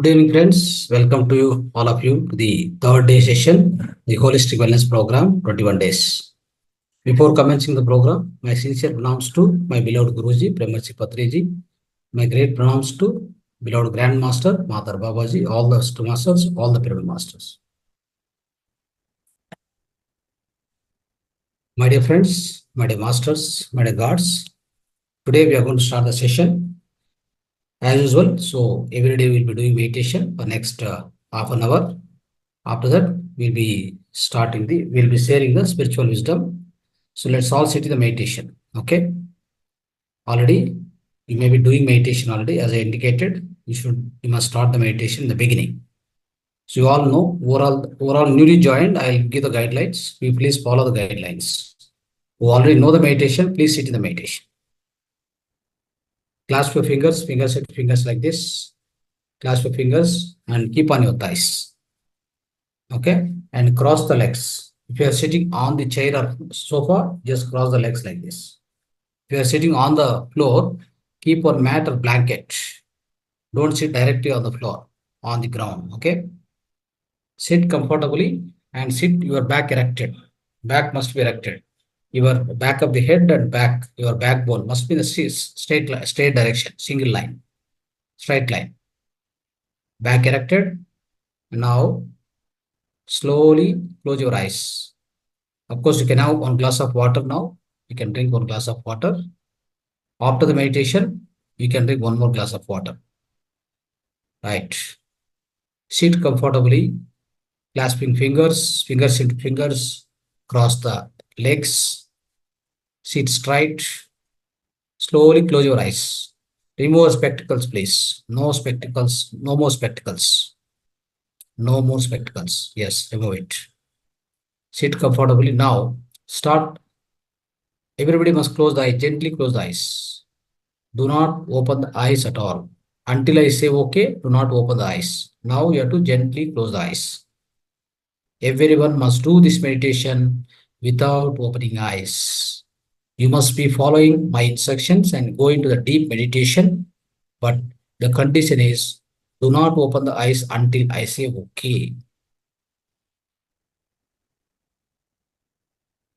Good evening, friends. Welcome to you, all of you, to the third day session, the Holistic Wellness Program, 21 days. Before commencing the program, my sincere pronouns to my beloved Guruji, Premersi Patriji, my great pronouns to beloved Grandmaster, Matar Babaji, all the Stu Masters, all the Pyramid Masters. My dear friends, my dear Masters, my dear Gods, today we are going to start the session as usual. So every day we'll be doing meditation for next half an hour. After that, we'll be sharing the spiritual wisdom. So let's all sit in the meditation. Okay. Already, you may be doing meditation already. As I indicated, you must start the meditation in the beginning. So you all know, overall newly joined, I'll give the guidelines. You please follow the guidelines. Who already know the meditation, please sit in the meditation. Clasp your fingers like this. Clasp your fingers and keep on your thighs. Okay, and cross the legs. If you are sitting on the chair or sofa, just cross the legs like this. If you are sitting on the floor, keep on mat or blanket. Don't sit directly on the floor, on the ground. Okay, sit comfortably and sit your back erected. Back must be erected. Your back of the head and back, your backbone must be the straight direction, single line, straight line. Back erected. Now, slowly close your eyes. Of course, you can have one glass of water now. You can drink one glass of water. After the meditation, you can drink one more glass of water. Right. Sit comfortably, clasping fingers into fingers, cross the legs, sit straight. Slowly close your eyes. Remove spectacles, please. No spectacles, no more spectacles. No more spectacles. Yes, remove it. Sit comfortably. Now, start. Everybody must close the eyes, gently close the eyes. Do not open the eyes at all. Until I say okay, do not open the eyes. Now you have to gently close the eyes. Everyone must do this meditation without opening eyes. You must be following my instructions and go into the deep meditation. But the condition is, do not open the eyes until I say okay.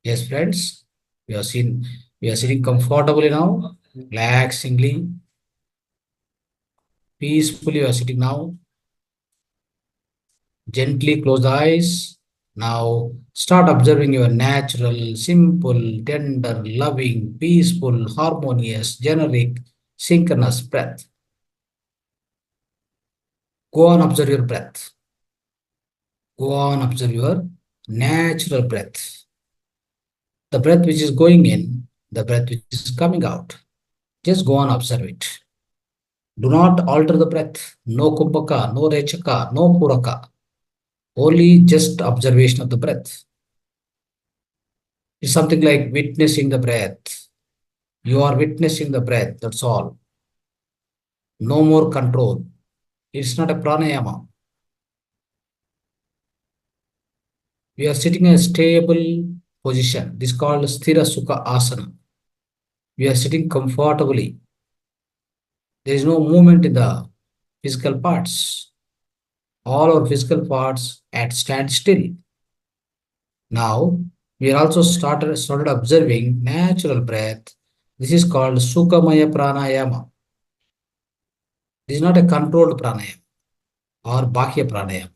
Yes, friends, we are sitting comfortably now, relaxingly, peacefully. You are sitting now. Gently close the eyes. Now start observing your natural, simple, tender, loving, peaceful, harmonious, generic, synchronous breath. Go on, observe your breath. Go on, observe your natural breath. The breath which is going in, the breath which is coming out. Just go on, observe it. Do not alter the breath. No kumbhaka, no rechaka, no puraka. Only just observation of the breath. It's something like witnessing the breath. You are witnessing the breath, that's all. No more control. It's not a pranayama. We are sitting in a stable position. This is called sthira sukha asana. We are sitting comfortably. There is no movement in the physical parts. All our physical parts at standstill. Now, we are also started observing natural breath. This is called Sukhamaya Pranayama. This is not a controlled pranayama or Bahya pranayama.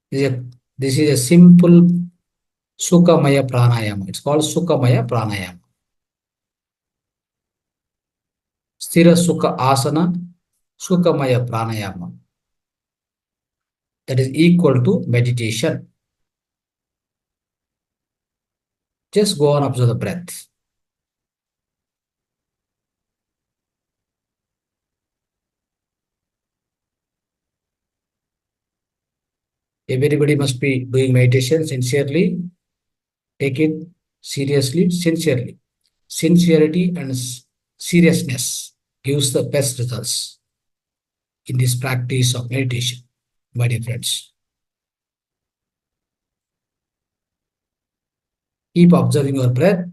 This is a simple Sukhamaya Pranayama. It's called Sukhamaya Pranayama. Sthira Sukha Asana, Sukhamaya Pranayama. That is equal to meditation. Just go on, observe the breath. Everybody must be doing meditation sincerely. Take it seriously, sincerely. Sincerity and seriousness gives the best results in this practice of meditation, my dear friends. Keep observing your breath.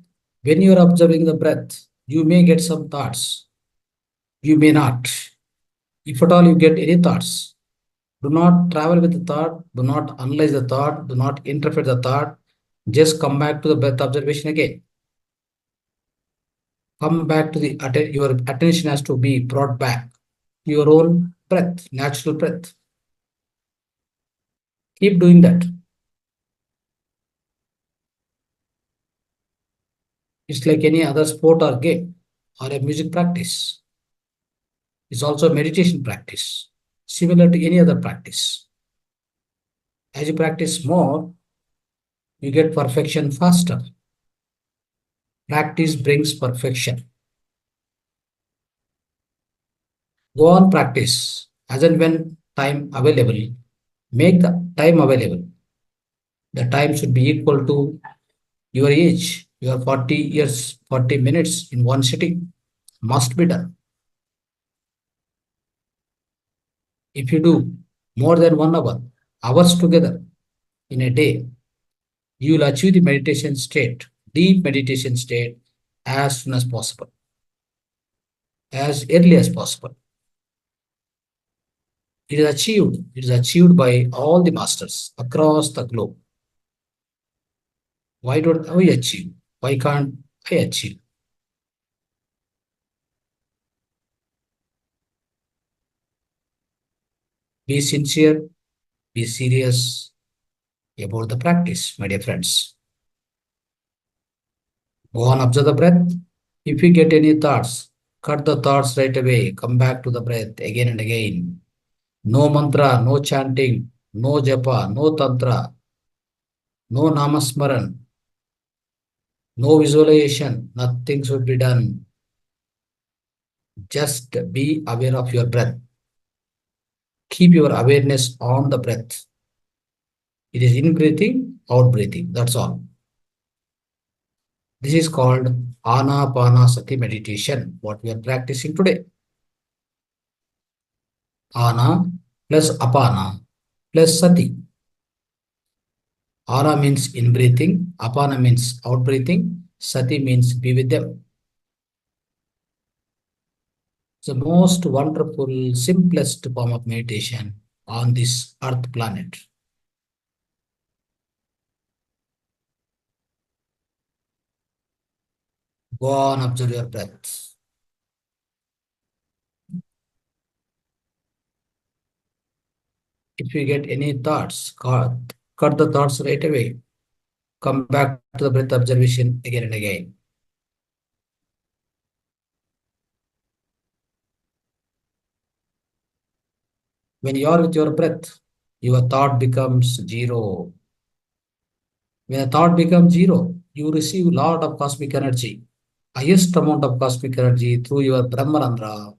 When you are observing the breath, you may get some thoughts. You may not. If at all you get any thoughts, do not travel with the thought, do not analyze the thought, do not interpret the thought. Just come back to the breath observation again. Come back to the your attention has to be brought back to your own breath, natural breath. Keep doing that. It's like any other sport or game or a music practice. It's also a meditation practice, similar to any other practice. As you practice more, you get perfection faster. Practice brings perfection. Go on practice as and when time available. Make the time available. The time should be equal to your age. Your 40 years, 40 minutes in one sitting must be done. If you do more than 1 hour, hours together in a day, you will achieve the meditation state, deep meditation state, as soon as possible, as early as possible. It is achieved by all the masters across the globe. Why don't I achieve? Why can't I achieve? Be sincere, be serious about the practice, my dear friends. Go on, observe the breath. If you get any thoughts, cut the thoughts right away. Come back to the breath again and again. No mantra, no chanting, no japa, no tantra, no namasmaran, no visualization. Nothing should be done. Just be aware of your breath. Keep your awareness on the breath. It is in breathing, out breathing. That's all. This is called Anapanasati meditation, what we are practicing today. Ana plus apana plus sati. Ana means in breathing, apana means out breathing, sati means be with them. It's the most wonderful, simplest form of meditation on this earth planet. Go on, observe your breath. If you get any thoughts, cut the thoughts right away. Come back to the breath observation again and again. When you are with your breath, your thought becomes zero. When a thought becomes zero, you receive a lot of cosmic energy, highest amount of cosmic energy through your Brahmarandra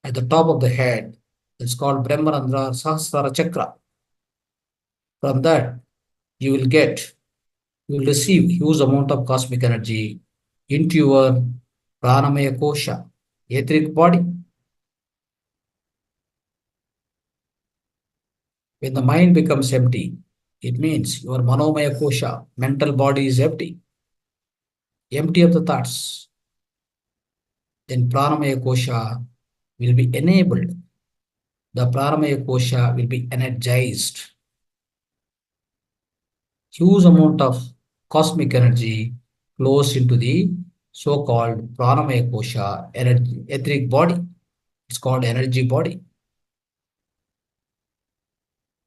at the top of the head. It's called Brahmarandra Sahasrara Chakra. From that, you will get, you will receive huge amount of cosmic energy into your Pranamaya Kosha, etheric body. When the mind becomes empty, it means your Manomaya Kosha, mental body is empty, empty of the thoughts. Then Pranamaya Kosha will be enabled. The Pranamaya Kosha will be energized. Huge amount of cosmic energy flows into the so-called Pranamaya Kosha energy, etheric body. It's called energy body.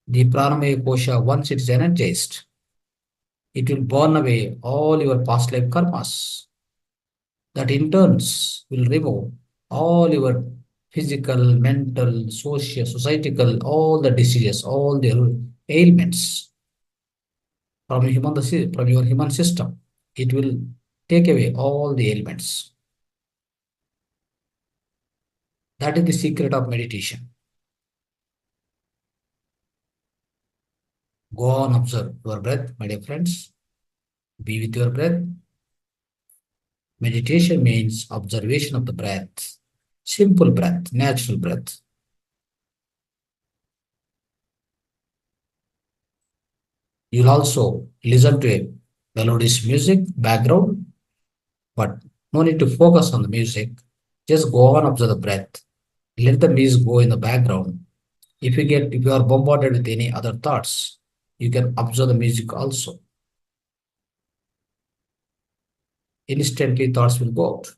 The Pranamaya Kosha, once it is energized, it will burn away all your past life karmas. That in turns will remove all your physical, mental, social, societal, all the diseases, all the ailments from your human system. It will take away all the ailments. That is the secret of meditation. Go on, observe your breath, my dear friends. Be with your breath. Meditation means observation of the breath. Simple breath, natural breath. You'll also listen to a melodious music background, but no need to focus on the music. Just go on, observe the breath. Let the music go in the background. If you are bombarded with any other thoughts, you can observe the music also. Instantly thoughts will go out.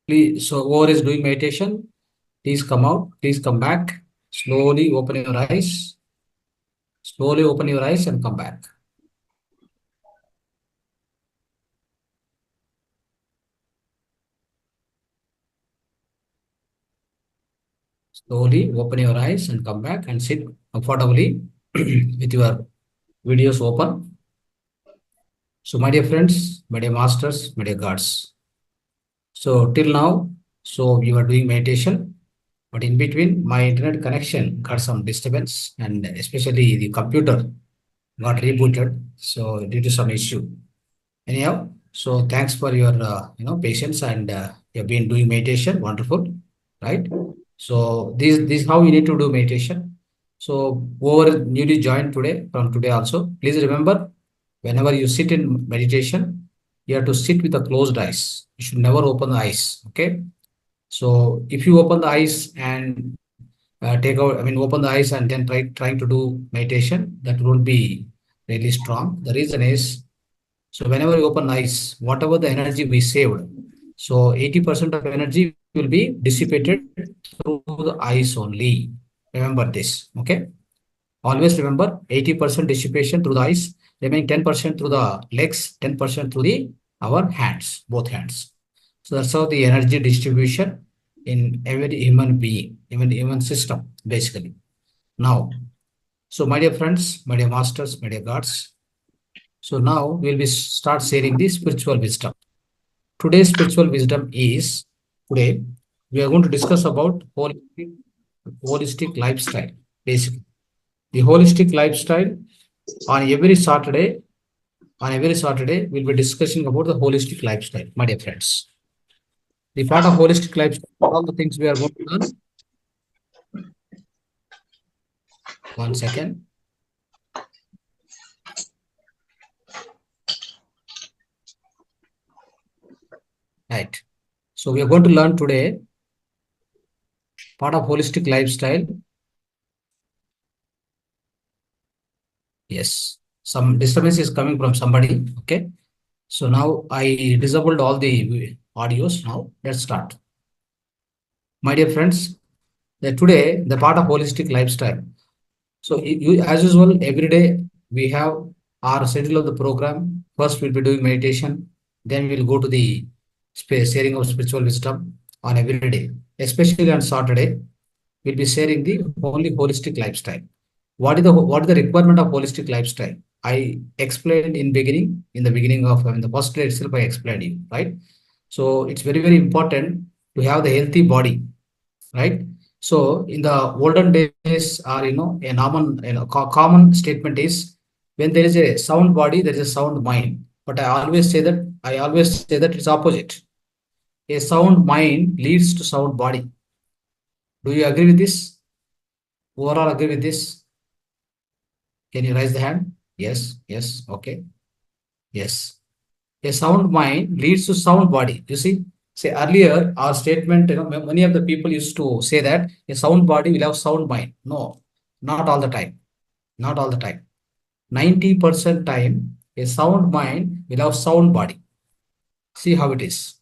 Please, so whoever is doing meditation, please come out, please come back. Slowly open your eyes. Slowly open your eyes and come back. Slowly open your eyes and come back and sit comfortably with your videos open. So, my dear friends, my dear masters, my dear gods. So, till now, so we were doing meditation, but in between, my internet connection got some disturbance, and especially the computer got rebooted. So, due to some issue. Anyhow, so thanks for your patience, and you've been doing meditation. Wonderful, right? So this how you need to do meditation. So whoever newly joined today, from today also, please remember, whenever you sit in meditation, you have to sit with the closed eyes. You should never open the eyes. Okay. So if you open the eyes and open the eyes and then trying to do meditation, that won't be really strong. The reason is, so whenever you open eyes, whatever the energy we saved, so 80% of energy will be dissipated through the eyes only. Remember this, okay? Always remember 80% dissipation through the eyes, remaining 10% through the legs, 10% through the our hands, both hands. So that's how the energy distribution in every human being, even human system, basically. Now, so my dear friends, my dear masters, my dear gods, so now we'll be start sharing the spiritual wisdom. Today's spiritual wisdom is, today we are going to discuss about holistic lifestyle. Basically, the holistic lifestyle on every Saturday. On every Saturday, we'll be discussing about the holistic lifestyle, my dear friends. The part of holistic lifestyle, all the things we are going to learn. 1 second. Right. So we are going to learn today part of holistic lifestyle. Yes, some disturbance is coming from somebody. Okay. So now I disabled all the audios. Now let's start. My dear friends, today the part of holistic lifestyle. So as usual, every day we have our schedule of the program. First, we'll be doing meditation. Then we'll go to the sharing of spiritual wisdom on every day. Especially on Saturday, we'll be sharing the only holistic lifestyle. What is the requirement of holistic lifestyle? I explained in the beginning of the first day itself. I explained you, right. So it's very very important to have the healthy body, right? So in the olden days, or a common common statement is, when there is a sound body, there is a sound mind. But I always say that it's opposite. A sound mind leads to sound body. Do you agree with this? Overall agree with this? Can you raise the hand? Yes, yes, okay, yes. A sound mind leads to sound body. You see, say earlier our statement, many of the people used to say that a sound body will have sound mind. No, not all the time. Not all the time. 90% time, a sound mind will have sound body. See how it is.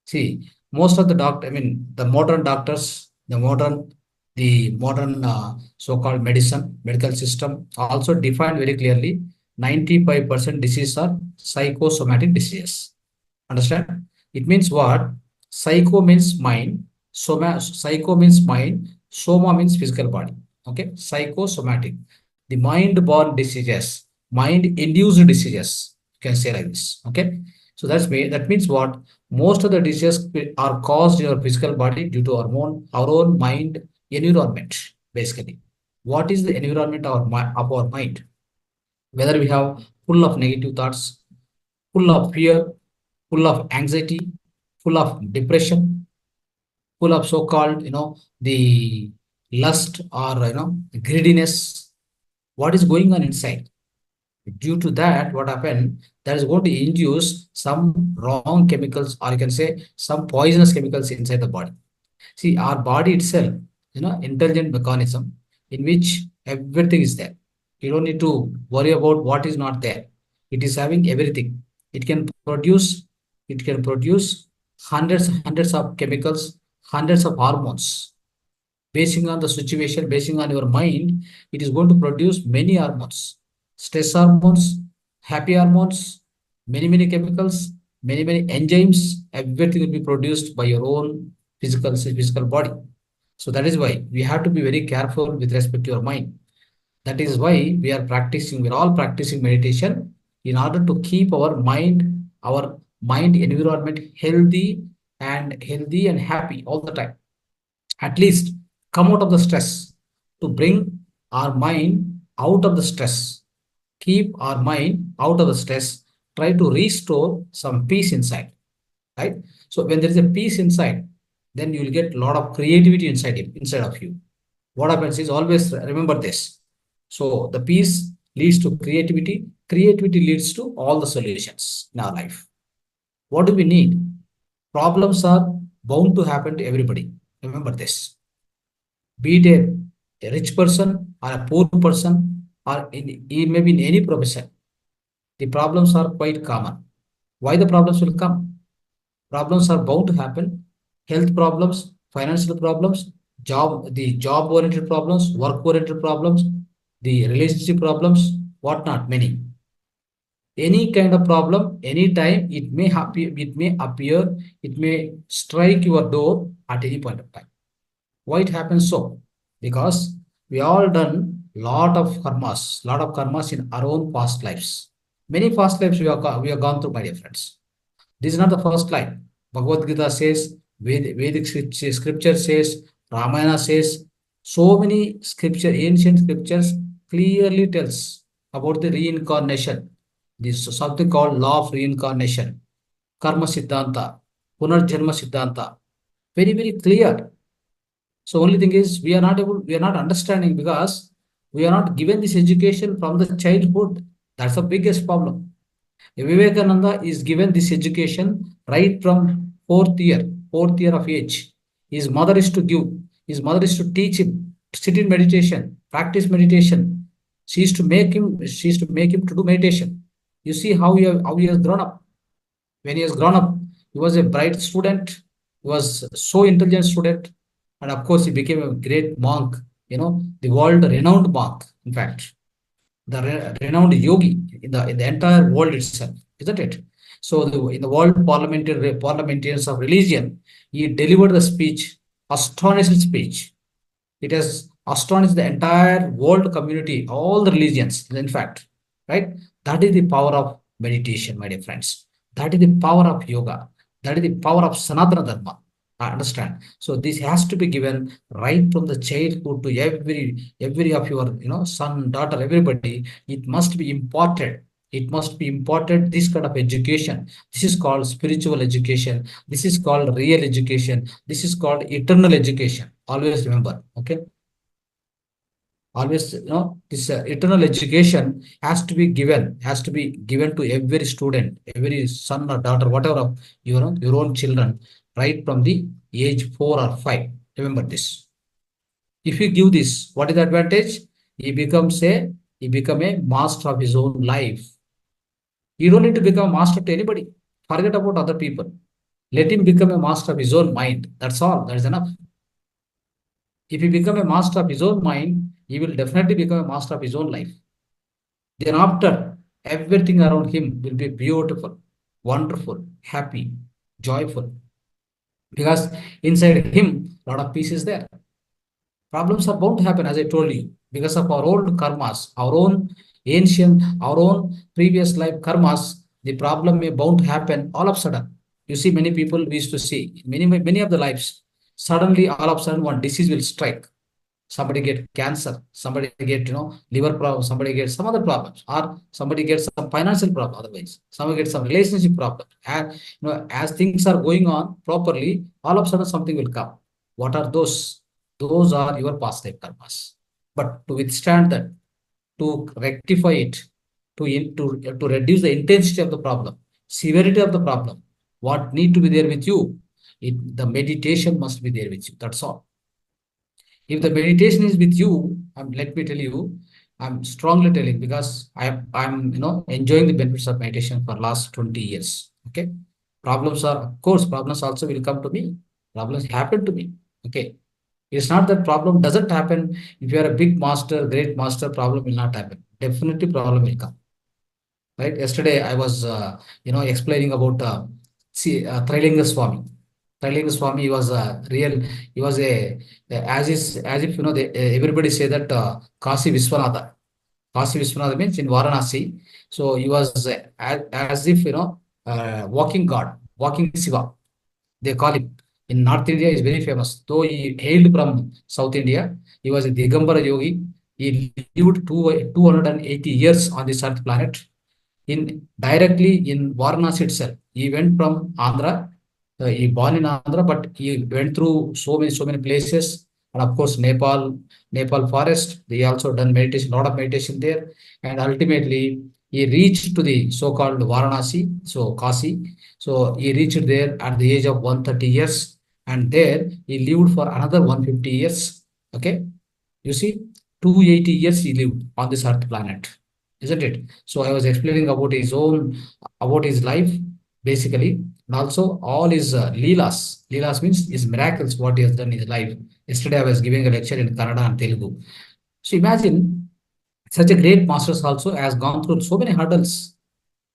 See, most of the the modern doctors, the modern so-called medical system also define very clearly 95% diseases are psychosomatic diseases. Understand? It means what? Psycho means mind, psycho means mind, soma means physical body. Okay, psychosomatic. The mind-born diseases, mind-induced diseases. You can say like this. Okay, so that means what? Most of the diseases are caused in our physical body due to our own mind environment. Basically, what is the environment of our mind? Whether we have full of negative thoughts, full of fear, full of anxiety, full of depression, full of so-called, the lust, or, greediness. What is going on inside? Due to that, what happened? That is going to induce some wrong chemicals, or you can say some poisonous chemicals inside the body. See, our body itself, intelligent mechanism in which everything is there. You don't need to worry about what is not there. It is having everything. It can produce, it can produce hundreds of chemicals, hundreds of hormones. Basing on the situation, basing on your mind, it is going to produce many hormones, stress hormones, happy hormones, many chemicals, many enzymes. Everything will be produced by your own physical body. So that is why we have to be very careful with respect to your mind. That is why we're all practicing meditation in order to keep our mind environment healthy and happy all the time. At least come out of the stress, to bring our mind out of the stress, keep our mind out of the stress, try to restore some peace inside, right? So when there is a peace inside, then you will get a lot of creativity inside of you. What happens is, always remember this. So the peace leads to creativity, creativity leads to all the solutions in our life. What do we need? Problems are bound to happen to everybody. Remember this. Be it a rich person or a poor person, or maybe in any profession, the problems are quite common. Why the problems will come? Problems are bound to happen. Health problems, financial problems, the job oriented problems, work oriented problems, the relationship problems, whatnot, many. Any kind of problem, anytime it may strike your door at any point of time. Why it happens so? Because we all done lot of karmas in our own past lives. Many past lives we have gone through, my dear friends. This is not the first line. Bhagavad Gita says, Vedic scripture says, Ramayana says, so many ancient scriptures clearly tells about the reincarnation. This is something called law of reincarnation, karma siddhanta, punarjanma siddhanta. Very clear. So only thing is, we are not understanding because we are not given this education from the childhood. That's the biggest problem. Vivekananda is given this education right from fourth year of age. His mother is to give, his mother is to teach him, sit in meditation, practice meditation. She is to make him to do meditation. You see how he has grown up. When he has grown up, he was a bright student, he was so intelligent student, and of course he became a great monk, the world renowned monk, in fact the renowned yogi in the entire world itself, isn't it? So in the world parliamentarians of religion, he delivered the speech, astonishing speech. It has astonished the entire world community, all the religions, in fact, right? That is the power of meditation, my dear friends. That is the power of yoga. That is the power of Sanatana Dharma. I understand. So this has to be given right from the childhood to every of your son, daughter, everybody. It must be imparted. It must be imparted. This kind of education. This is called spiritual education. This is called real education. This is called eternal education. Always remember. Okay. Always, this eternal education has to be given to every student, every son or daughter, whatever of your own children, right from the age 4 or 5. Remember this. If you give this, what is the advantage? He become a master of his own life. You don't need to become a master to anybody. Forget about other people. Let him become a master of his own mind. That's all. That's enough. If he become a master of his own mind, he will definitely become a master of his own life. Then after, everything around him will be beautiful, wonderful, happy, joyful. Because inside him, a lot of peace is there. Problems are bound to happen, as I told you, because of our old karmas, our own previous life karmas. The problem may bound to happen all of a sudden. You see, many people we used to see, many of the lives, suddenly all of a sudden one disease will strike. Somebody get cancer, somebody get liver problem, somebody gets some other problems, or somebody gets some financial problem, otherwise somebody gets some relationship problem. And as things are going on properly, all of a sudden something will come. What are those are your past life karmas. But to withstand that, to rectify it, to reduce the intensity of the problem, severity of the problem, what need to be there with you, the meditation must be there with you. That's all. If the meditation is with you, let me tell you, I'm strongly telling, because I'm enjoying the benefits of meditation for last 20 years. Okay. Problems are, of course, problems also will come to me. Problems happen to me. Okay. It's not that problem doesn't happen. If you are a big master, great master, problem will not happen. Definitely problem will come. Right. Yesterday I was, explaining about Trilinga Swami. Trilinga Swami, he was a real, he was as if, everybody say that Kasi Viswanatha. Kasi Viswanatha means in Varanasi. So he was as if, walking God, walking Shiva. They call him. In North India, is very famous. Though he hailed from South India, he was a Digambara yogi. He lived 280 years on this earth planet. Directly in Varanasi itself, he went from Andhra. He born in Andhra, but he went through so many places, and of course Nepal forest. They also done meditation, lot of meditation there, and ultimately he reached to the so-called Varanasi, so Kasi. So he reached there at the age of 130 years, and there he lived for another 150 years. Okay, you see, 280 years he lived on this earth planet, isn't it? So I was explaining about his life, basically, and also all his leelas. Leelas means his miracles, what he has done in his life. Yesterday I was giving a lecture in Kannada and Telugu. So imagine, such a great masters also has gone through so many hurdles.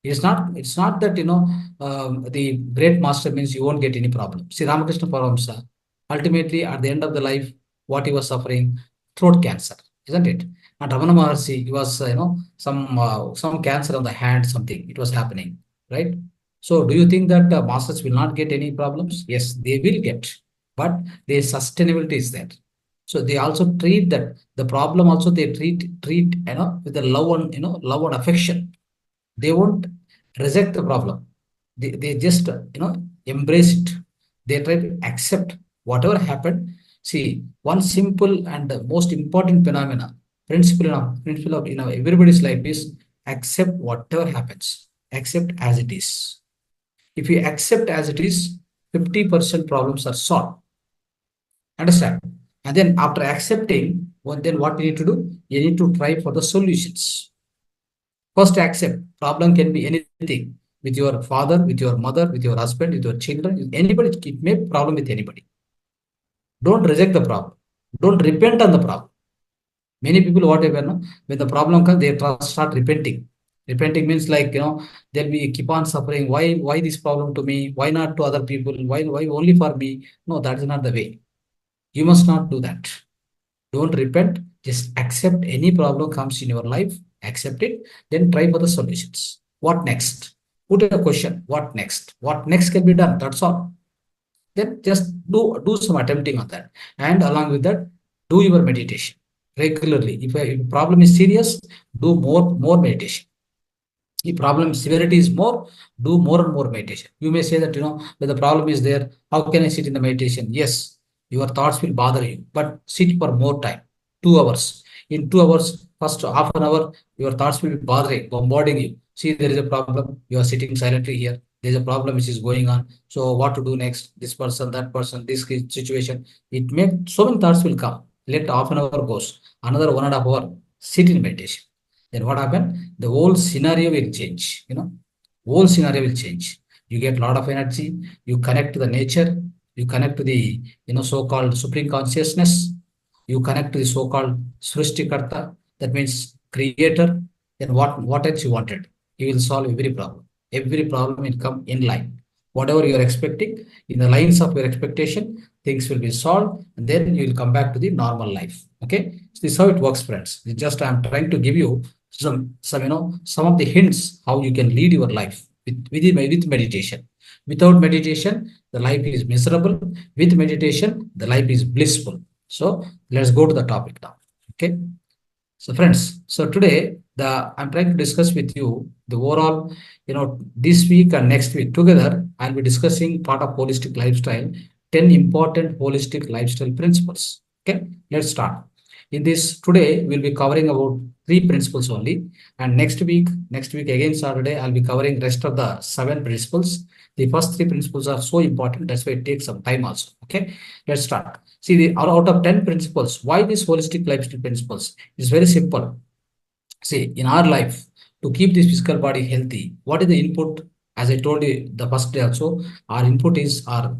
It's not that, the great master means you won't get any problem. See, Ramakrishna Paramahamsa, ultimately at the end of the life, what he was suffering, throat cancer, isn't it? And Ramana Maharshi, he was, some cancer on the hand, something it was happening, right? So do you think that masters will not get any problems? Yes, they will get, but their sustainability is there. So they also treat that the problem also, they treat, with the love and affection. They won't reject the problem. They just, embrace it. They try to accept whatever happened. See, one simple and the most important principle of, everybody's life is accept whatever happens. Accept as it is. If you accept as it is, 50% problems are solved. Understand? And then after accepting, then what you need to do? You need to try for the solutions. First, accept. Problem can be anything. With your father, with your mother, with your husband, with your children, with anybody. It may be problem with anybody. Don't reject the problem. Don't repent on the problem. Many people, whatever, no, when the problem comes, they start repenting. Repenting means like, they'll be keep on suffering. Why this problem to me? Why not to other people? Why only for me? No, that is not the way. You must not do that. Don't repent. Just accept any problem comes in your life. Accept it. Then try for the solutions. What next? Put a question. What next? What next can be done? That's all. Then just do some attempting on that. And along with that, do your meditation regularly. If a problem is serious, do more meditation. If problem severity is more, do more and more meditation. You may say that, when the problem is there, how can I sit in the meditation? Yes, your thoughts will bother you, but sit for more time, 2 hours. In 2 hours, first half an hour, your thoughts will be bothering, bombarding you. See, there is a problem. You are sitting silently here. There's a problem which is going on. So what to do next? This person, that person, this situation. It may so many thoughts will come. Let half an hour goes. Another 1.5 hour, sit in meditation. Then what happened? The whole scenario will change. Whole scenario will change. You get a lot of energy. You connect to the nature. You connect to the, so-called supreme consciousness. You connect to the so-called Srishtikarta. That means creator. Then what else you wanted? You will solve every problem. Every problem will come in line. Whatever you are expecting, in the lines of your expectation, things will be solved, and then you will come back to the normal life. Okay. So this is how it works, friends. It's just I'm trying to give you some of the hints how you can lead your life with meditation. Without meditation, the life is miserable. With meditation, the life is blissful. So let's go to the topic now. Okay. So friends, so today I'm trying to discuss with you the overall, this week and next week together, I'll be discussing part of holistic lifestyle, 10 important holistic lifestyle principles. Okay, let's start. In this today, we'll be covering about 3 principles only. And next week again Saturday, I'll be covering rest of the 7 principles. The first 3 principles are so important. That's why it takes some time also. Okay, let's start. See, out of 10 principles, why these holistic lifestyle principles? It's very simple. See, in our life, to keep this physical body healthy, what is the input? As I told you the first day also, our input is our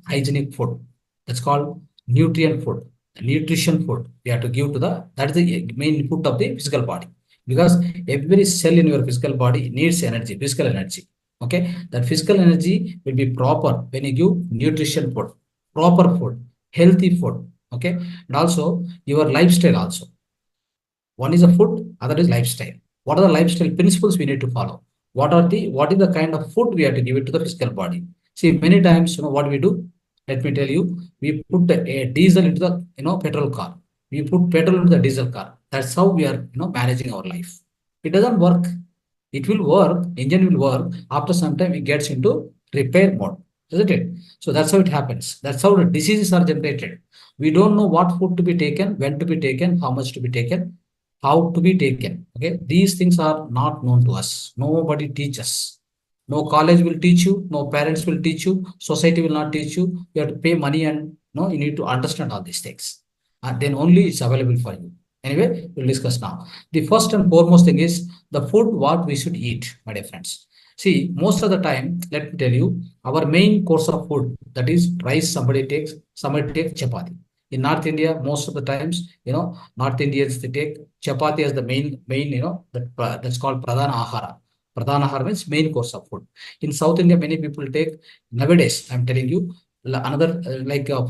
hygienic food. That's called nutrient food, nutrition food. We have to give to that is the main input of the physical body, because every cell in your physical body needs energy, physical energy. Okay, that physical energy will be proper when you give nutrition food, proper food, healthy food. Okay, and also your lifestyle also. One is a food, other is lifestyle. What are the lifestyle principles we need to follow? What is the kind of food we have to give it to the physical body? See, many times, what we do, let me tell you, we put a diesel into the petrol car. We put petrol into the diesel car. That's how we are managing our life. It doesn't work. It will work, engine will work. After some time, it gets into repair mode, isn't it? So that's how it happens. That's how the diseases are generated. We don't know what food to be taken, when to be taken, how much to be taken, how to be taken. Okay, these things are not known to us. Nobody teaches. No college will teach you, no parents will teach you, society will not teach you. You have to pay money, and you need to understand all these things. And then only it's available for you. Anyway, we'll discuss now. The first and foremost thing is the food what we should eat, my dear friends. See, most of the time, let me tell you, our main course of food, that is rice, somebody takes chapati. In North India, most of the times, North Indians, they take chapati as the main, that's called pradhana ahara. Pradhana ahara means main course of food. In South India, many people take, nowadays, I'm telling you, another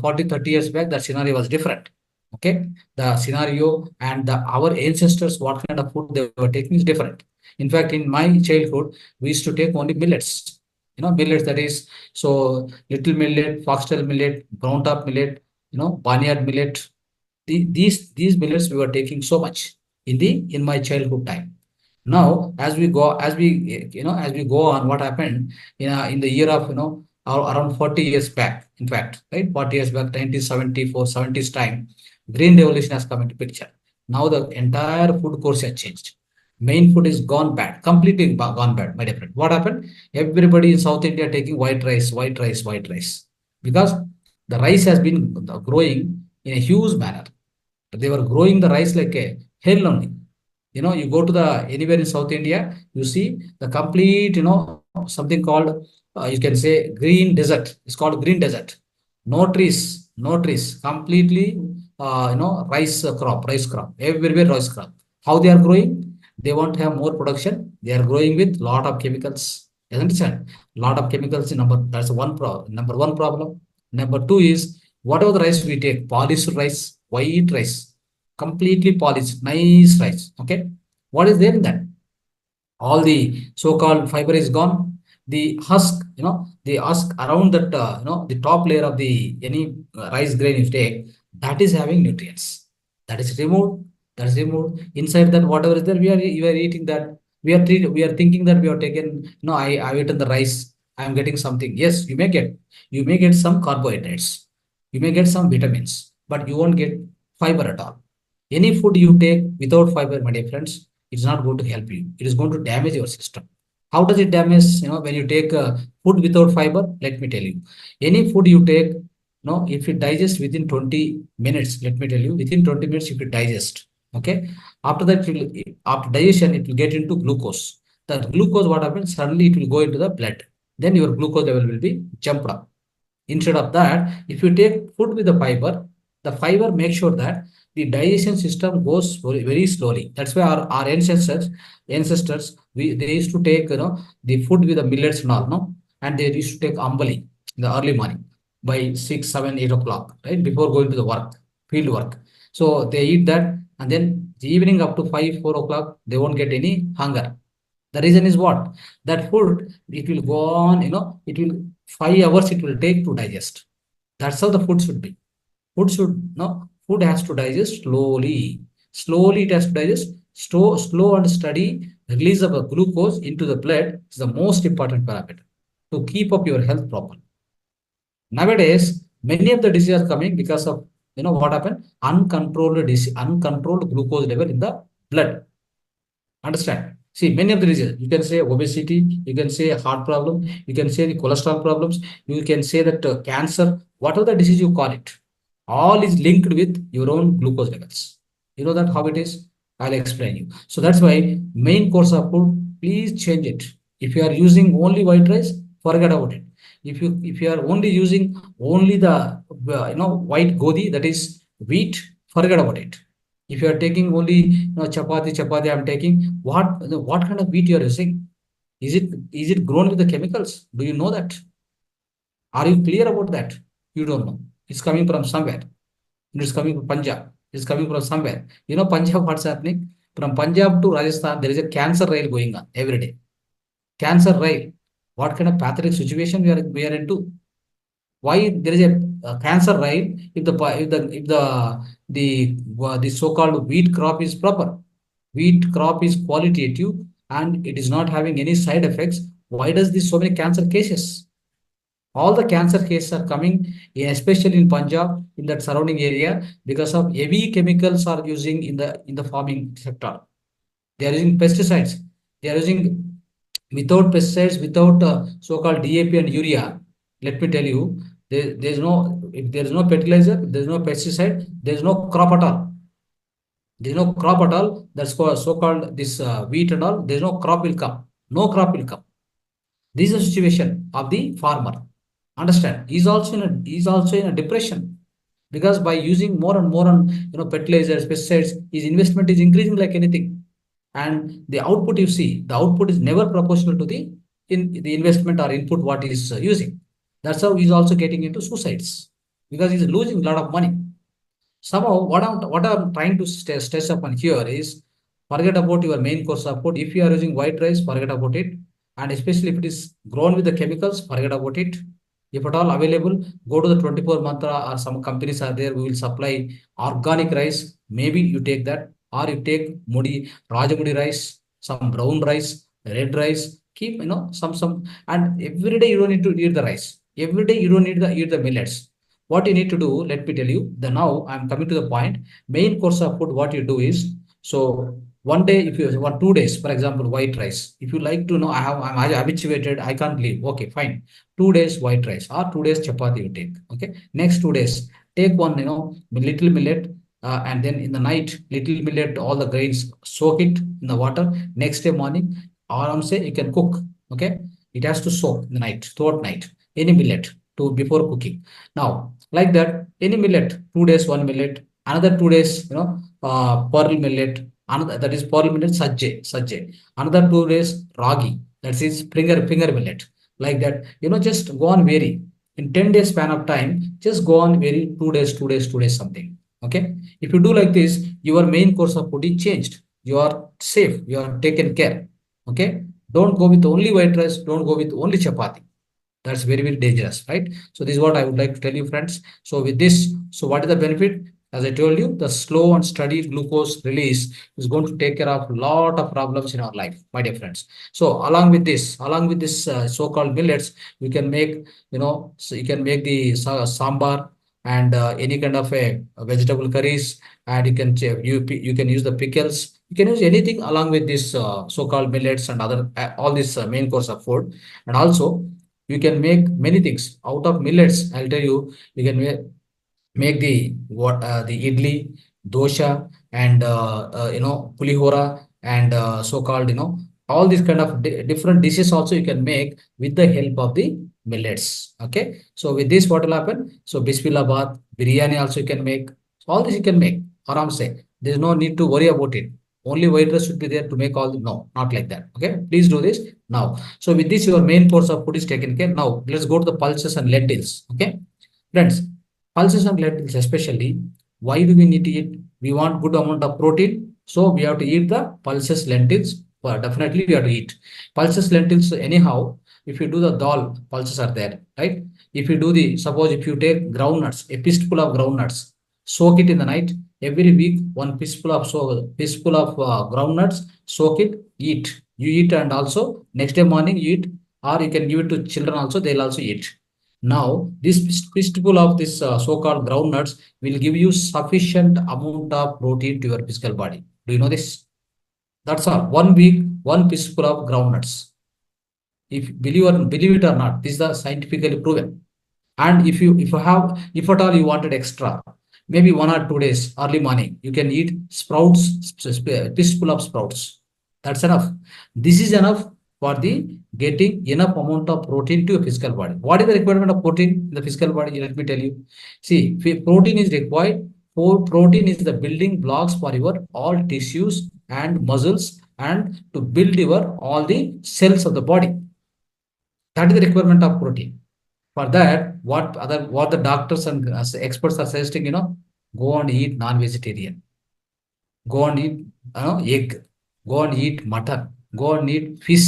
40, 30 years back, that scenario was different. Okay, the scenario and our ancestors, what kind of food they were taking is different. In fact, in my childhood, we used to take only millets. Millets, that is, so little millet, foxtail millet, brown top millet, barnyard millet. These millets we were taking so much in my childhood time. Now, as we go on, what happened in the year of around 40 years back, in fact, right, 40 years back, 1974, 70s time, green revolution has come into picture. Now the entire food course has changed. Main food is gone bad, completely gone bad, my dear friend. What happened? Everybody in South India taking white rice, white rice, white rice, because the rice has been growing in a huge manner. They were growing the rice like a hell only. You go to the anywhere in South India, you see the complete, something called, you can say green desert. It's called green desert. No trees, completely, rice crop, everywhere rice crop. How they are growing? They want to have more production. They are growing with lot of chemicals. You understand? Lot of chemicals in that's number one problem. Number two is whatever the rice we take, polished rice, white rice, completely polished, nice rice. Okay, what is there in that? All the so-called fiber is gone. The husk, the husk around that, the top layer of the any rice grain you take, that is having nutrients. That is removed. That is removed. Inside that, whatever is there, we are eating that. We are thinking that we are taken. No, I've eaten the rice. I am getting something. Yes, you may get some carbohydrates. You may get some vitamins, but you won't get fiber at all. Any food you take without fiber, my dear friends, it's not going to help you. It is going to damage your system. How does it damage? When you take food without fiber, let me tell you. Any food you take, if it digests within 20 minutes, let me tell you, within 20 minutes, if it digest, okay. After that, after digestion, it will get into glucose. The glucose, what happens? Suddenly, it will go into the blood. Then your glucose level will be jumped up. Instead of that, if you take food with the fiber makes sure that the digestion system goes very, very slowly. That's why our ancestors, they used to take the food with the millets and all, no, and they used to take ambali in the early morning by 6, 7, 8 o'clock, right, before going to the field work. So they eat that, and then the evening up to 5, 4 o'clock, they won't get any hunger. The reason is what? That food, it will go on, it will 5 hours it will take to digest. That's how the food should be. Food has to digest slowly. Slowly it has to digest. Slow and steady release of the glucose into the blood is the most important parameter to keep up your health proper. Nowadays, many of the diseases are coming because of what happened? Uncontrolled glucose level in the blood. Understand? See, many of the diseases, you can say obesity, you can say heart problem, you can say the cholesterol problems, you can say that cancer, whatever the disease you call it, all is linked with your own glucose levels. You know that how it is? I'll explain you. So that's why main course of food, please change it. If you are using only white rice, forget about it. If you are only using only the white godi, that is wheat, forget about it. If you are taking only chapati I'm taking, what kind of wheat you are using? Is it grown with the chemicals? Do you know that? Are you clear about that? You don't know. It's coming from somewhere. It's coming from Punjab. It's coming from somewhere. Punjab, what's happening? From Punjab to Rajasthan, there is a cancer rail going on every day. Cancer rail. What kind of pathetic situation we are into? Why there is a cancer rail if the so-called wheat crop is proper? Wheat crop is qualitative and it is not having any side effects. Why does this so many cancer cases? All the cancer cases are coming, especially in Punjab, in that surrounding area, because of heavy chemicals are using in the farming sector. They are using pesticides. They are using without pesticides, without so-called DAP and urea. Let me tell you, there is no if there is no fertilizer, there is no pesticide, there is no crop at all. There is no crop at all. That's called so-called this wheat and all. There is no crop will come. No crop will come. This is the situation of the farmer. Understand? He's also in a depression because by using more and more on fertilizers, pesticides, his investment is increasing like anything, and the output you see, the output is never proportional to the investment or input what he is using. That's how he's also getting into suicides because he's losing a lot of money. Somehow, what I'm trying to stress upon here is forget about your main course of food. If you are using white rice, forget about it. And especially if it is grown with the chemicals, forget about it. If at all available, go to the 24 mantra or some companies are there, we will supply organic rice. Maybe you take that, or you take Rajamudi rice, some brown rice, red rice. Keep some, and every day you don't need to eat the rice. Every day you don't need to eat the millets. What you need to do, let me tell you. Now I'm coming to the point. Main course of food, what you do is, so one day, if you want 2 days, for example, white rice. If you like to know, I'm habituated, I can't leave. Okay, fine. 2 days white rice or 2 days chapati you take. Okay, next 2 days, take one, little millet, and then in the night, little millet, all the grains, soak it in the water. Next day morning, or say you can cook. Okay, it has to soak in the night, throughout night, any millet to before cooking. Now, like that, any millet, 2 days, one millet, another 2 days, pearl millet, another that is pearl millet, sajje, another 2 days, ragi, that is finger millet. Like that, just go on vary. In 10 days span of time, just go on vary 2 days, 2 days, 2 days, something. Okay. If you do like this, your main course of food is changed. You are safe, you are taken care. Okay. Don't go with only white rice, don't go with only chapati. That's very, very dangerous, right? So this is what I would like to tell you, friends. So with this, so what is the benefit? As I told you, the slow and steady glucose release is going to take care of a lot of problems in our life, my dear friends. So along with this so-called millets, we can make, so you can make the sambar and any kind of a vegetable curries, and you can use the pickles. You can use anything along with this so-called millets and other all this main course of food, and also you can make many things out of millets. I'll tell you, you can make the idli, dosha, and pulihora, and so-called all these kind of different dishes also you can make with the help of the millets. Okay, so with this, what will happen? So bismillah bath, biryani also you can make. So all this you can make. Aram say, there's no need to worry about it. Only white rice should be there to make all the, no, not like that. Okay, please do this now. So with this, your main course of food is taken care. Now let's go to the pulses and lentils. Okay, friends, pulses and lentils especially. Why do we need to eat? We want good amount of protein, so we have to eat the pulses, lentils. Well, definitely we have to eat pulses, lentils. Anyhow, if you do the dal, pulses are there, right? If you do the, suppose if you take groundnuts, a fistful of groundnuts, soak it in the night. Every week, one fistful of groundnuts, soak it, eat. You eat, and also next day morning you eat, or you can give it to children also. They'll also eat. Now, this fistful of this so-called groundnuts will give you sufficient amount of protein to your physical body. Do you know this? That's all. 1 week, one fistful of groundnuts. If believe it or not, this is the scientifically proven. And if at all you wanted extra, maybe 1 or 2 days early morning, you can eat sprouts, fistful of sprouts. That's enough. This is enough for the getting enough amount of protein to your physical body. What is the requirement of protein in the physical body? Let me tell you. See, protein is required. Protein is the building blocks for your all tissues and muscles and to build your all the cells of the body. That is the requirement of protein. For that, what the doctors and experts are suggesting, go and eat non-vegetarian, go and eat egg, go and eat mutton, go and eat fish.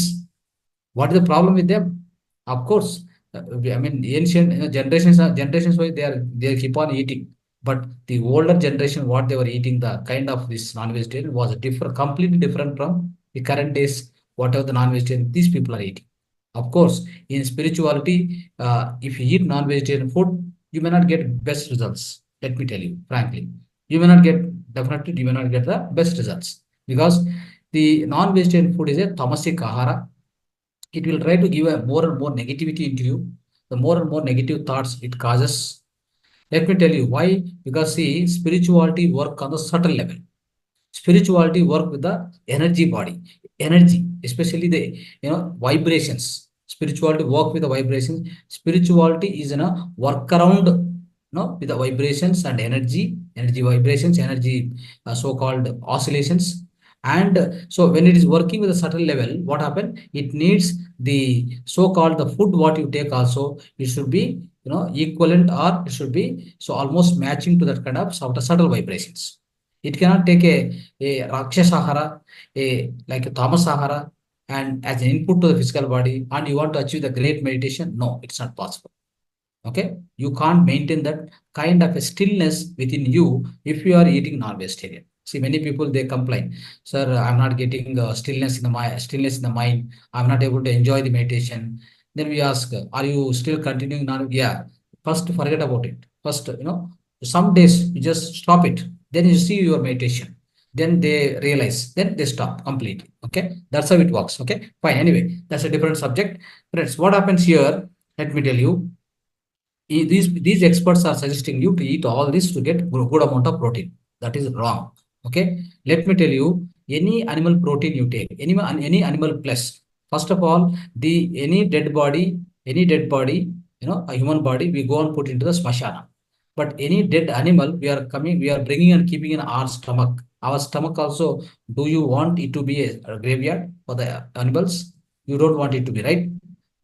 What is the problem with them? Of course, I mean ancient generations wise they keep on eating, but the older generation what they were eating the kind of this non-vegetarian was different, completely different from the current days. Whatever the non-vegetarian these people are eating. Of course, in spirituality, if you eat non-vegetarian food, you may not get best results. Let me tell you frankly, you may not get definitely you may not get the best results because the non-vegetarian food is a tamasic ahara. It will try to give a more and more negativity into you. The more and more negative thoughts it causes. Let me tell you why. Because see, spirituality work on the subtle level. Spirituality work with the energy body, energy, especially the vibrations. Spirituality work with the vibrations. Spirituality is in a work around with the vibrations and energy vibrations, energy so-called oscillations. And so when it is working with a subtle level, what happen? It needs the so-called the food what you take also. It should be equivalent or it should be so almost matching to that kind of subtle vibrations. It cannot take a Rakshasahara, like a Tamasahara, and as an input to the physical body, and you want to achieve the great meditation. No, it's not possible. Okay, you can't maintain that kind of a stillness within you if you are eating non-vegetarian. See, many people they complain, sir, I'm not getting stillness in the mind. I'm not able to enjoy the meditation. Then we ask, are you still continuing non? Yeah. First, forget about it. First, some days you just stop it. Then you see your meditation. Then they realize. Then they stop completely. Okay, that's how it works. Okay, fine. Anyway, that's a different subject. Friends, what happens here? Let me tell you these experts are suggesting you to eat all this to get good amount of protein. That is wrong. Okay, let me tell you, any animal protein you take, any animal plus, first of all, the any dead body, a human body, we go and put into the smashana. But any dead animal we are bringing and keeping in our stomach. Our stomach also, do you want it to be a graveyard for the animals? You don't want it to be, right?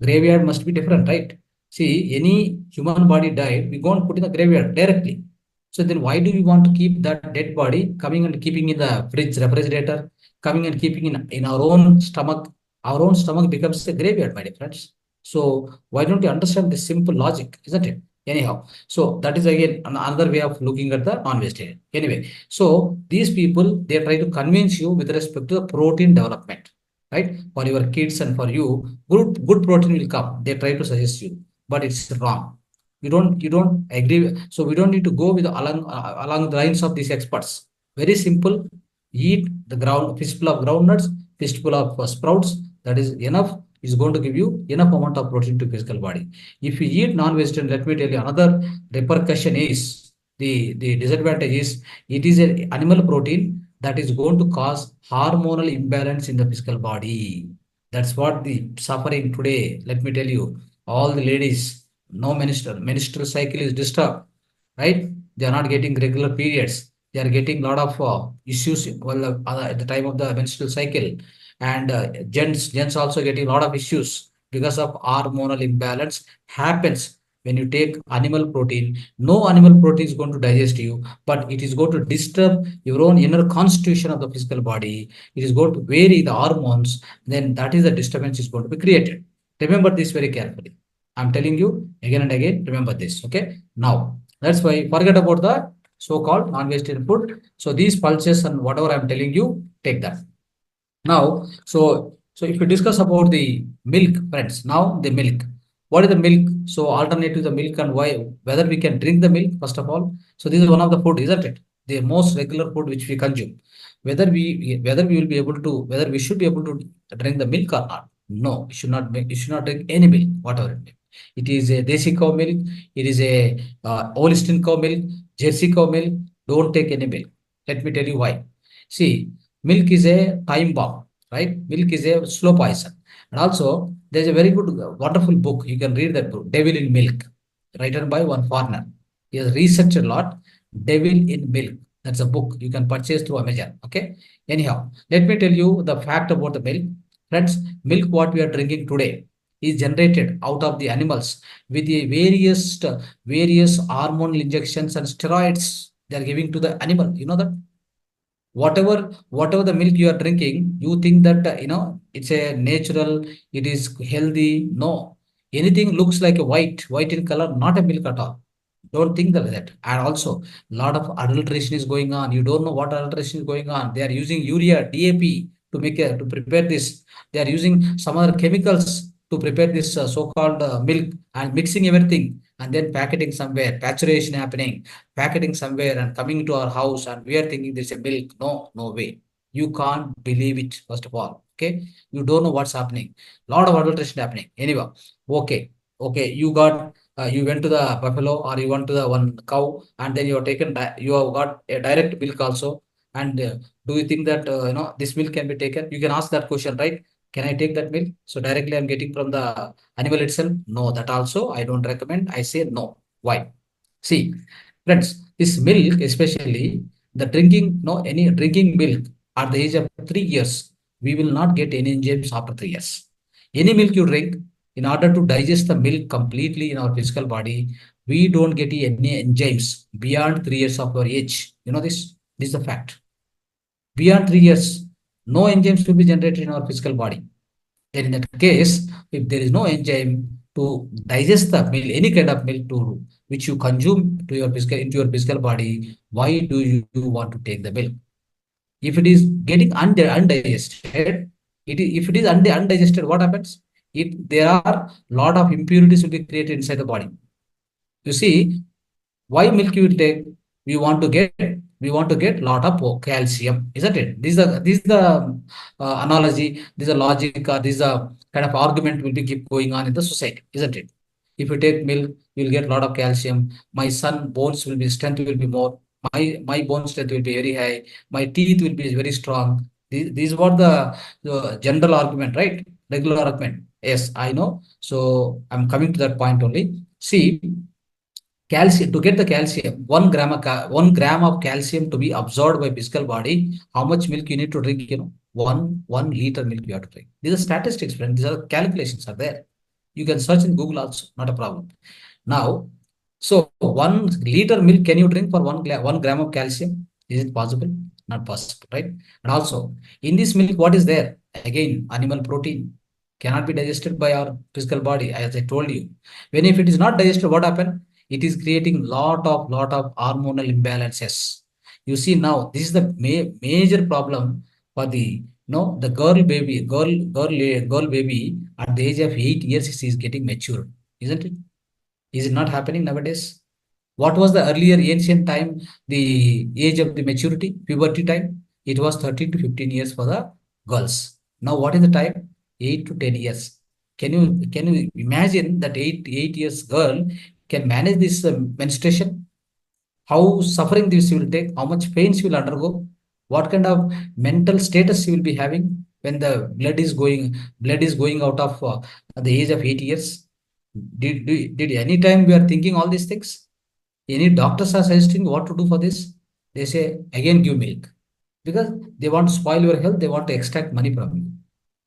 Graveyard must be different, right? See, any human body died, we go and put in the graveyard directly. So then why do we want to keep that dead body coming and keeping in the fridge, refrigerator, coming and keeping in our own stomach? Our own stomach becomes a graveyard, my dear friends. So why don't you understand this simple logic, isn't it? Anyhow, so that is again another way of looking at the non-vegetarian. Anyway, so these people, they try to convince you with respect to the protein development, right? For your kids and for you, good protein will come. They try to suggest you, but it's wrong. You don't agree. So we don't need to go with along the lines of these experts. Very simple. Eat the fistful of groundnuts, fistful of sprouts. That is enough. Is going to give you enough amount of protein to physical body. If you eat non-vegetarian, let me tell you another repercussion is the disadvantage is it is an animal protein that is going to cause hormonal imbalance in the physical body. That's what the suffering today. Let me tell you, all the ladies, no menstrual cycle is disturbed, right? They are not getting regular periods. They are getting a lot of issues at the time of the menstrual cycle, and gents also getting a lot of issues because of hormonal imbalance happens when you take animal protein. No animal protein is going to digest you, but it is going to disturb your own inner constitution of the physical body. It is going to vary the hormones. Then that is the disturbance is going to be created. Remember this very carefully. I'm telling you again and again, remember this. Okay. Now, that's why forget about the so-called non-vegetarian food. So these pulses and whatever I'm telling you, take that. Now, so if we discuss about the milk, friends, now the milk. What is the milk? So alternative to the milk and why, whether we can drink the milk, first of all. So this is one of the food, isn't it? The most regular food which we consume. Whether we will be able to, whether we should be able to drink the milk or not. No, you should not drink any milk, whatever it may. It is a desi cow milk, it is a Holstein cow milk, Jersey cow milk. Don't take any milk. Let me tell you why. See, milk is a time bomb, right? Milk is a slow poison. And also, there's a very good, wonderful book. You can read that book, Devil in Milk, written by one foreigner. He has researched a lot. Devil in Milk. That's a book you can purchase through Amazon. Okay. Anyhow, let me tell you the fact about the milk. Friends, milk what we are drinking today is generated out of the animals with the various hormonal injections and steroids they are giving to the animal. You know that whatever the milk you are drinking, you think that it's a natural, it is healthy. No, anything looks like a white in color, not a milk at all. Don't think that. And also, lot of adulteration is going on. You don't know what adulteration is going on. They are using urea, DAP to prepare this. They are using some other chemicals to prepare this so-called milk, and mixing everything, and then packeting somewhere, pasteurization happening, packeting somewhere and coming to our house, and we are thinking this is a milk. No, no way. You can't believe it, first of all. Okay. You don't know what's happening. Lot of adulteration happening. Anyway, okay. Okay, you went to the buffalo, or you went to the one cow, and then you have you have got a direct milk also. And do you think that this milk can be taken? You can ask that question, right? Can I take that milk? So directly I'm getting from the animal itself. No, that also I don't recommend. I say no. Why? See, friends, this milk, especially the drinking, no, any drinking milk at the age of 3 years, we will not get any enzymes after 3 years. Any milk you drink, in order to digest the milk completely in our physical body, we don't get any enzymes beyond 3 years of our age. You know this? This is the fact. Beyond 3 years, no enzymes will be generated in our physical body. Then in that case, if there is no enzyme to digest the milk, any kind of milk to which you consume to your physical into your physical body, why do you want to take the milk? If it is getting undigested, if it is undigested, what happens? There are lot of impurities will be created inside the body. You see, why milk you will take? We want to get lot of calcium, isn't it? This is the analogy, this is a logic, or this is a kind of argument will be keep going on in the society, isn't it? If you take milk, you will get a lot of calcium. My son bones will be strength will be more. My bone strength will be very high. My teeth will be very strong. These were the general argument, right? Regular argument. Yes, I know. So I'm coming to that point only. See, calcium, to get the calcium, 1 gram of calcium to be absorbed by physical body, how much milk you need to drink? One liter milk you have to drink. These are statistics, friend. These are calculations are there. You can search in Google also, not a problem. Now, so 1 liter milk, can you drink for 1 gram of calcium? Is it possible? Not possible, right? And also, in this milk, what is there? Again, animal protein cannot be digested by our physical body, as I told you. When if it is not digested, what happens? It is creating lot of hormonal imbalances. You see, now this is the major problem for the the girl baby at the age of 8 years. She is getting mature, isn't it? Is it not happening nowadays? What was the earlier ancient time, the age of the maturity, puberty time? It was 13 to 15 years for the girls. Now what is the time? 8 to 10 years. Can you imagine that eight years girl can manage this menstruation? How suffering this will take, how much pain she will undergo, what kind of mental status she will be having when the blood is going out of the age of 8 years. Did any time we are thinking all these things? Any doctors are suggesting what to do for this? They say again give milk, because they want to spoil your health, they want to extract money from you.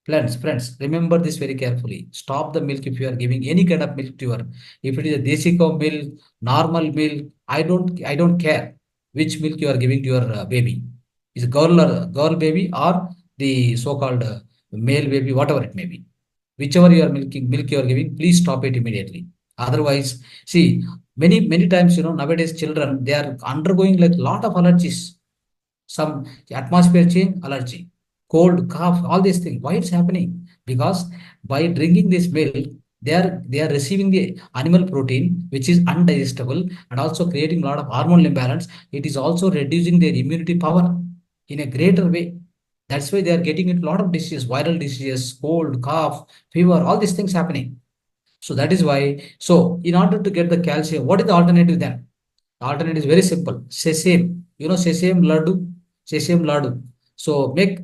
Friends, remember this very carefully. Stop the milk if you are giving any kind of milk to your. If it is a desi cow milk, normal milk, I don't care which milk you are giving to your baby. Is a girl baby, or the so-called male baby, whatever it may be. Whichever you are milk you are giving, please stop it immediately. Otherwise, see, many times nowadays children, they are undergoing like lot of allergies, some atmosphere change, allergy, cold, cough, all these things. Why it's happening? Because by drinking this milk, they are receiving the animal protein, which is undigestible, and also creating a lot of hormonal imbalance. It is also reducing their immunity power in a greater way. That's why they are getting into a lot of diseases, viral diseases, cold, cough, fever, all these things happening. So that is why. So in order to get the calcium, what is the alternative then? The alternate is very simple. Sesame. Sesame laddu. Sesame laddu. So make,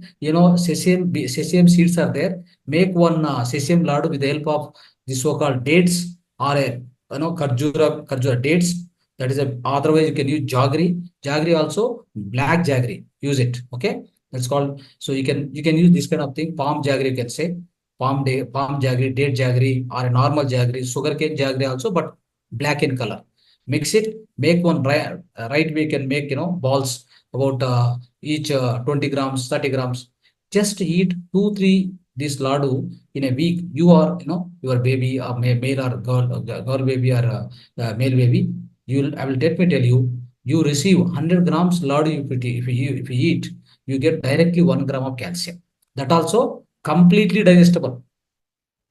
sesame seeds are there. Make one sesame laddu with the help of the so-called dates or a, kharjura dates. That is a, otherwise you can use jaggery. Jaggery also, black jaggery. Use it. Okay. That's called, so you can use this kind of thing. Palm jaggery, you can say. Palm jaggery, date jaggery, or a normal jaggery, sugarcane jaggery also, but black in color. Mix it, make one right way, you can make, balls about each 20 grams, 30 grams. Just eat 2, 3 this ladu in a week. You are, your baby, male or girl baby or male baby. I will let me tell you, you receive 100 grams ladu if you eat, you get directly 1 gram of calcium. That also completely digestible.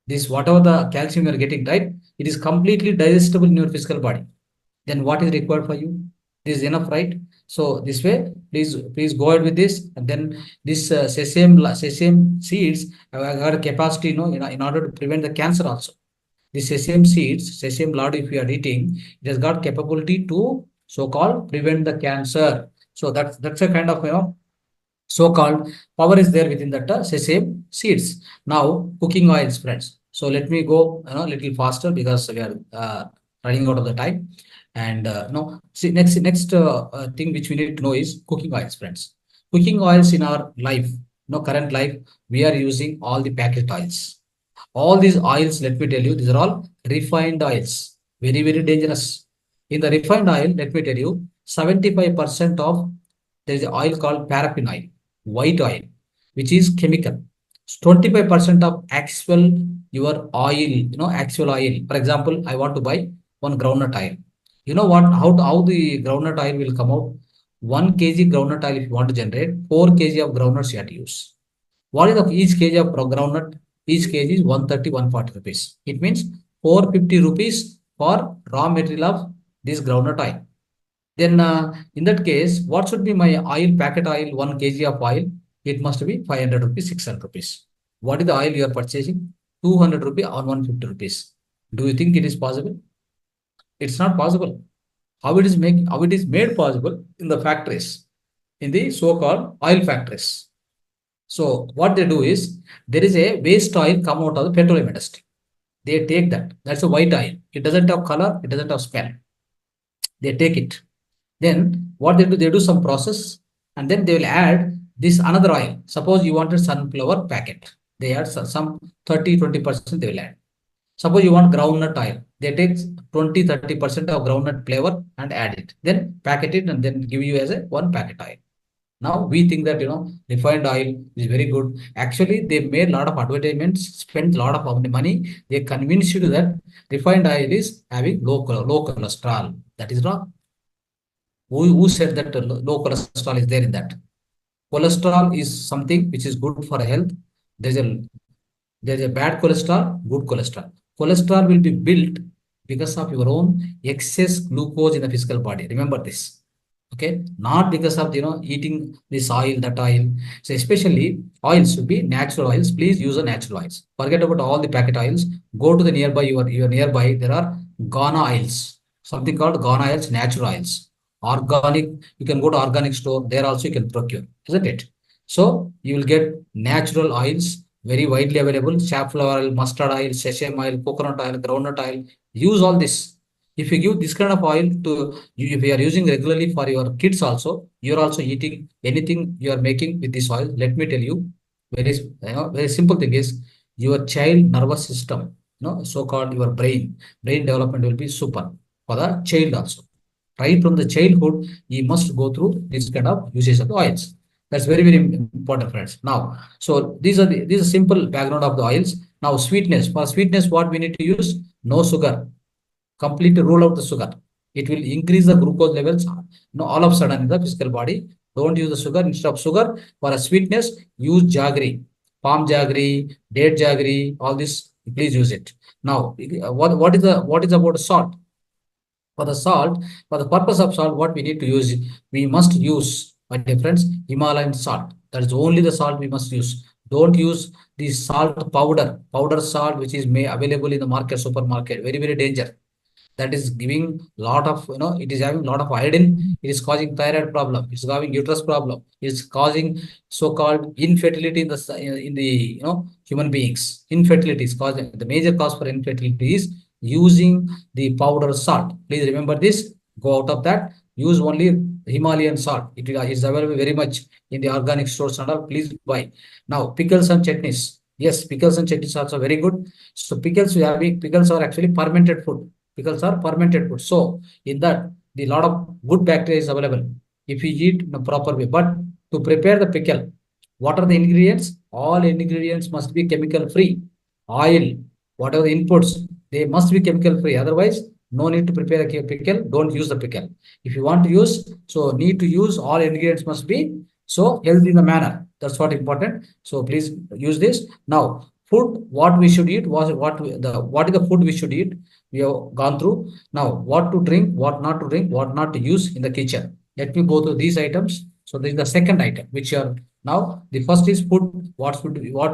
This whatever the calcium you are getting, right? It is completely digestible in your physical body. Then what is required for you? This is enough, right? So this way, please go ahead with this. And then this sesame seeds have got a capacity, in order to prevent the cancer also. The sesame seeds, sesame lard, if you are eating, it has got capability to so-called prevent the cancer. So that's a kind of, so-called power is there within that sesame seeds. Now, cooking oils, friends. So let me go, little faster because we are running out of the time. And no, see, next thing which we need to know is cooking oils, friends. Cooking oils in our life, current life, we are using all the packet oils. All these oils, let me tell you, these are all refined oils. Very, very dangerous. In the refined oil, let me tell you, 75% of, there is an oil called paraffin oil, white oil, which is chemical. 25% of actual your oil, actual oil. For example, I want to buy one groundnut oil. You know what? How the groundnut oil will come out? 1 kg groundnut oil, if you want to generate, 4 kg of groundnuts you have to use. What is the each kg of groundnut? Each kg is 130, 140 rupees. It means 450 rupees for raw material of this groundnut oil. Then in that case, what should be my oil, packet oil, 1 kg of oil? It must be 500 rupees, 600 rupees. What is the oil you are purchasing? 200 rupees or 150 rupees. Do you think it is possible? It's not possible. How it is made possible in the factories, in the so-called oil factories. So what they do is, there is a waste oil come out of the petroleum industry. They take that. That's a white oil. It doesn't have color. It doesn't have smell. They take it. Then what they do? They do some process, and then they will add this another oil. Suppose you wanted sunflower packet. They add some 30-20% they will add. Suppose you want groundnut oil. They take 20-30% of groundnut flavor and add it. Then packet it and then give you as a one packet oil. Now we think that, refined oil is very good. Actually, they made a lot of advertisements, spent a lot of money. They convinced you that refined oil is having low cholesterol. That is wrong. Who said that low cholesterol is there in that? Cholesterol is something which is good for health. There's a there's a bad cholesterol, good cholesterol. Cholesterol will be built because of your own excess glucose in the physical body. Remember this. Okay, not because of eating this oil, that oil. So especially oils should be natural oils. Please use the natural oils. Forget about all the packet oils. Go to the nearby, your nearby. There are Ghana oils, something called Ghana oils, natural oils. Organic, you can go to organic store. There also you can procure, isn't it? So you will get natural oils, very widely available. Safflower oil, mustard oil, sesame oil, coconut oil, groundnut oil. Use all this. If you give this kind of oil to you, if you are using regularly for your kids also, you are also eating anything you are making with this oil. Let me tell you, very simple thing is, your child nervous system, so-called your brain development will be super for the child also. Right from the childhood, he must go through this kind of usage of the oils. That's very, very important, friends. Now, so these are simple background of the oils. Now, sweetness. For sweetness, what we need to use? No sugar. Completely rule out the sugar. It will increase the glucose levels. No, all of a sudden in the physical body. Don't use the sugar. Instead of sugar, for a sweetness, use jaggery, palm jaggery, date jaggery. All this, please use it. Now, what is about salt? For the salt, for the purpose of salt, what we need to use, we must use, my dear friends, Himalayan salt. That is only the salt we must use. Don't use the salt powder salt which is available in the market, supermarket. Very, very dangerous. that is giving lot of, it is having lot of iodine. It is causing thyroid problem. It's causing uterus problem. It's causing so-called infertility in the human beings. Infertility is causing, the major cause for infertility is using the powder salt. Please remember this. Go out of that. Use only Himalayan salt. It is available very much in the organic stores and all. Please buy. Now pickles and chutneys. Yes, pickles and chutneys are also very good. So pickles are actually fermented food. Pickles are fermented food. So in that, the lot of good bacteria is available if you eat in a proper way. But to prepare the pickle, what are the ingredients? All ingredients must be chemical free. Oil, whatever the inputs, they must be chemical free. Otherwise, no need to prepare a pickle. Don't use the pickle. If you want to use, so need to use, all ingredients must be so healthy in the manner. That's what important. So please use this. Now, food, what we should eat, what is the food we should eat? We have gone through. Now, what to drink, what not to drink, what not to use in the kitchen. Let me go through these items. So this is the second item, which are now the first is food. What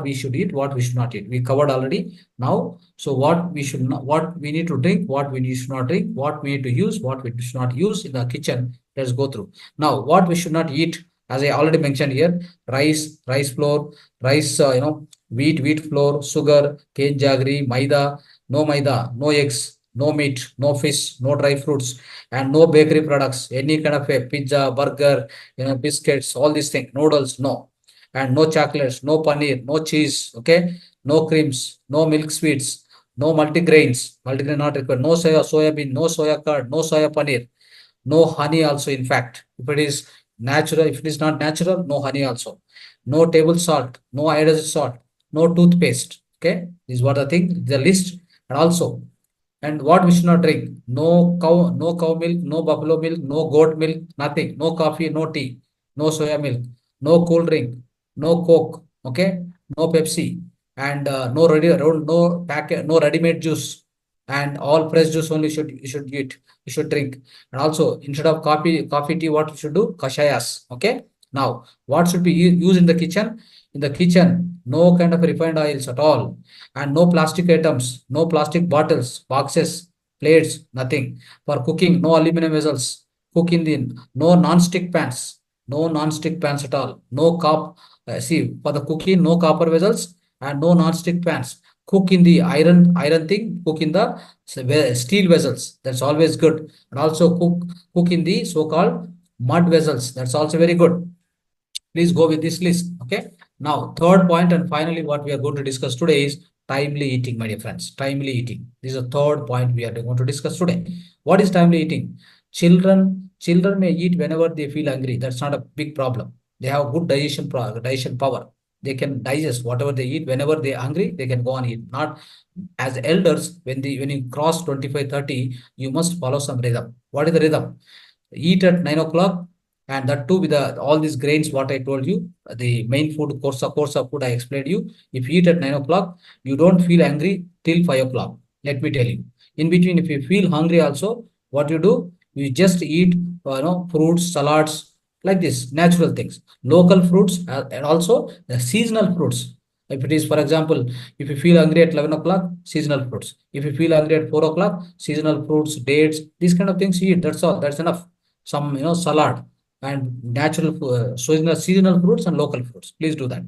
we should eat, what we should not eat. We covered already. Now, so what we should not, what we need to drink, what we should not drink, what we need to use, what we should not use in the kitchen. Let's go through. Now, what we should not eat, as I already mentioned here, rice flour, rice, wheat flour, sugar, cane jaggery, maida, no eggs, no meat, no fish, no dry fruits, and no bakery products, any kind of a pizza, burger, biscuits, all these things, noodles, no. And no chocolates, no paneer, no cheese, okay, no creams, no milk sweets, no multigrains, multigrain not required, no soya bean, no soya curd, no soya paneer, no honey also. In fact, if it is natural, if it is not natural, no honey also, no table salt, no iodized salt, no toothpaste. Okay, this is what the thing, the list. And also, and what we should not drink, no cow milk, no buffalo milk, no goat milk, nothing, no coffee, no tea, no soya milk, no cool drink, no coke, okay, no Pepsi, and no packet, no ready-made juice, and all fresh juice only you should eat, you should drink. And also, instead of coffee, tea, what you should do? Kashayas. Okay. Now, what should be used in the kitchen? In the kitchen, no kind of refined oils at all, and no plastic items, no plastic bottles, boxes, plates, nothing. For cooking, no aluminum vessels. Cook in the no non-stick pans, no non-stick pans at all. No see, for the cooking, no copper vessels and no non-stick pans. Cook in the iron thing. Cook in the steel vessels. That's always good. And also cook in the so-called mud vessels. That's also very good. Please go with this list. Okay. Now, third point and finally, what we are going to discuss today is timely eating, my dear friends. Timely eating. This is the third point we are going to discuss today. What is timely eating? Children may eat whenever they feel hungry. That's not a big problem. They have good digestion power. They can digest whatever they eat. Whenever they are hungry, they can go and eat. Not as elders, when you cross 25, 30, you must follow some rhythm. What is the rhythm? Eat at 9 o'clock, and that too with all these grains, what I told you, the main food, course of food I explained you. If you eat at 9 o'clock, you don't feel angry till 5 o'clock. Let me tell you. In between, if you feel hungry also, what you do? You just eat, fruits, salads, like this, natural things, local fruits, and also the seasonal fruits. If it is, for example, if you feel hungry at 11 o'clock, seasonal fruits. If you feel hungry at 4 o'clock, seasonal fruits, dates, these kind of things you eat. That's all. That's enough. Some, salad and natural seasonal fruits and local fruits. Please do that.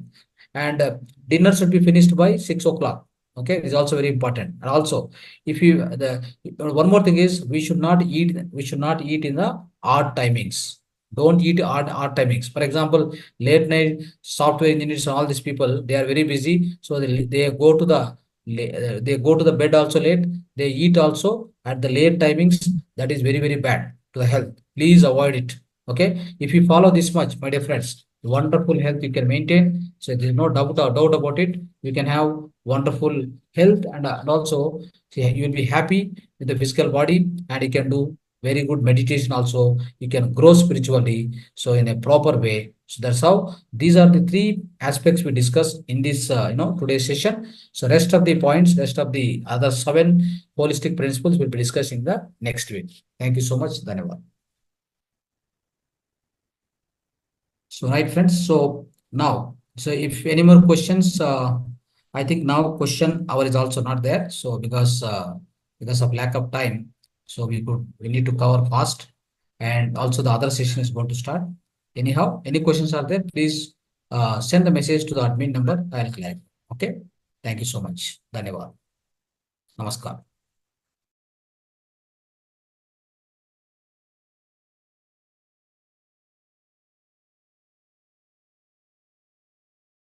And dinner should be finished by 6 o'clock. Okay, this is also very important. And also, if you the one more thing is, we should not eat in the odd timings. Don't eat odd timings. For example, late night software engineers and all these people, they are very busy, so they go to the bed also late. They eat also at the late timings. That is very, very bad to the health. Please avoid it. Okay. If you follow this much, my dear friends, wonderful health you can maintain. So there is no doubt about it. You can have wonderful health, and also you will be happy with the physical body, and you can do very good meditation also. You can grow spiritually, so in a proper way. So that's how, these are the three aspects we discuss in this today's session. So rest of the points, rest of the other 7 holistic principles we'll be discussing the next week. Thank you so much. Dhanyavad. So right, friends. So now, so if any more questions, I think now question hour is also not there. So because of lack of time, So we need to cover fast, and also the other session is going to start. Anyhow, any questions are there, please send the message to the admin number. I'll clarify. Okay. Thank you so much. Dhanyavad. Namaskar.